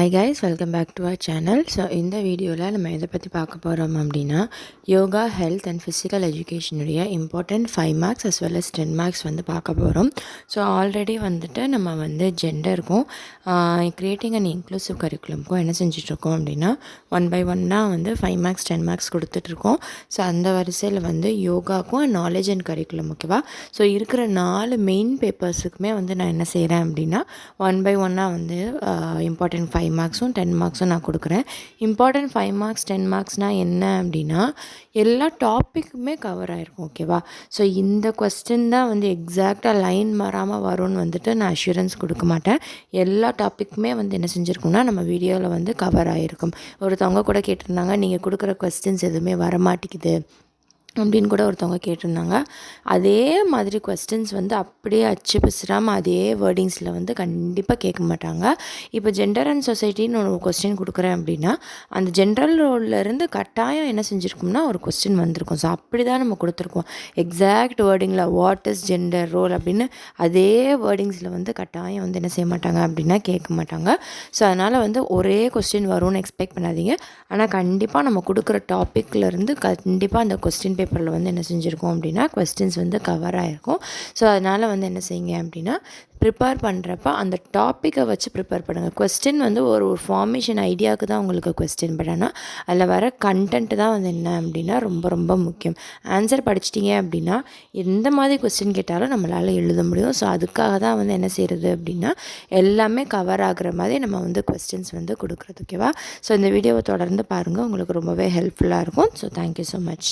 Hi guys, welcome back to our channel. So இந்த வீடியோவில் நம்ம எதை பற்றி பார்க்க போகிறோம் அப்படின்னா யோகா ஹெல்த் அண்ட் ஃபிசிக்கல் எஜுகேஷனுடைய important 5 marks as well as 10 marks வந்து பார்க்க போகிறோம். ஸோ ஆல்ரெடி வந்துட்டு நம்ம வந்து ஜெண்டருக்கும் க்ரியேட்டிங் அண்ட் இன்க்ளூசிவ் கரிக்குலம்க்கும் என்ன செஞ்சிட்ருக்கோம் அப்படின்னா 1 by 1 வந்து 5 மார்க்ஸ் 10 மார்க்ஸ் கொடுத்துட்ருக்கோம். ஸோ அந்த வரிசையில் வந்து யோகாக்கும் நாலேஜ் அண்ட் கரிக்குலம் ஓகேவா. ஸோ இருக்கிற 4 மெயின் பேப்பர்ஸுக்குமே வந்து நான் என்ன செய்கிறேன் அப்படின்னா 1 by 1 வந்து இம்பார்ட்டண்ட் 5 மார்க்ஸும் 10 மார்க்ஸும் நான் கொடுக்குறேன். இம்பார்ட்டண்ட் 5 மார்க்ஸ் 10 மார்க்ஸ்னால் என்ன அப்படின்னா எல்லா டாப்பிக்குமே கவர் ஆகிருக்கும் ஓகேவா. ஸோ இந்த கொஸ்டின் தான் வந்து எக்ஸாக்டாக லைன் மாறாமல் வரும்னு வந்துட்டு நான் அஷூரன்ஸ் கொடுக்க மாட்டேன். எல்லா டாப்பிக்குமே வந்து என்ன செஞ்சுருக்கோம்னா நம்ம வீடியோவில் வந்து கவர் ஆகிருக்கும். ஒருத்தவங்க கூட கேட்டிருந்தாங்க, நீங்கள் கொடுக்குற கொஸ்டின்ஸ் எதுவுமே வரமாட்டேங்குது அப்படின்னு கூட ஒருத்தவங்க கேட்டிருந்தாங்க. அதே மாதிரி கொஸ்டின்ஸ் வந்து அப்படியே அச்சு பிசுறாமல் அதே வேர்டிங்ஸில் வந்து கண்டிப்பாக கேட்க மாட்டாங்க. இப்போ ஜெண்டர் அண்ட் சொசைட்டின்னு ஒரு கொஸ்டின் கொடுக்குறேன் அப்படின்னா அந்த ஜென்ரல் ரோல்லேருந்து கட்டாயம் என்ன செஞ்சுருக்கோம்னா ஒரு கொஸ்டின் வந்திருக்கும். ஸோ அப்படி தான் நம்ம கொடுத்துருக்கோம். எக்ஸாக்ட் வேர்டிங்கில் வாட் இஸ் ஜெண்டர் ரோல் அப்படின்னு அதே வேர்டிங்ஸில் வந்து கட்டாயம் வந்து என்ன செய்ய மாட்டாங்க அப்படின்னா கேட்க மாட்டாங்க. ஸோ அதனால் வந்து ஒரே கொஸ்டின் வரும்னு எக்ஸ்பெக்ட் பண்ணாதீங்க. ஆனால் கண்டிப்பாக நம்ம கொடுக்குற டாப்பிக்லேருந்து கண்டிப்பாக அந்த கொஸ்டின் பேப்பரில் வந்து என்ன செஞ்சுருக்கோம் அப்படின்னா கொஸ்டின்ஸ் வந்து கவர் ஆகிருக்கும். ஸோ அதனால் வந்து என்ன செய்யுங்க அப்படின்னா ப்ரிப்பேர் பண்ணுறப்ப அந்த டாப்பிக்கை வச்சு ப்ரிப்பேர் பண்ணுங்கள். கொஸ்டின் வந்து ஒரு ஃபார்மேஷன் ஐடியாவுக்கு தான் உங்களுக்கு கொஸ்டின், பட் ஆனால் அதில் வர கண்டென்ட்டு தான் வந்து என்ன அப்படின்னா ரொம்ப ரொம்ப முக்கியம். ஆன்சர் படிச்சிட்டிங்க அப்படின்னா எந்த மாதிரி கொஸ்டின் கேட்டாலும் நம்மளால் எழுத முடியும். ஸோ அதுக்காக தான் வந்து என்ன செய்கிறது அப்படின்னா எல்லாமே கவர் ஆகிற மாதிரி நம்ம வந்து கொஸ்டின்ஸ் வந்து கொடுக்குறது ஓகேவா. ஸோ இந்த வீடியோவை தொடர்ந்து பாருங்கள், உங்களுக்கு ரொம்பவே ஹெல்ப்ஃபுல்லாக இருக்கும். So thank you so much.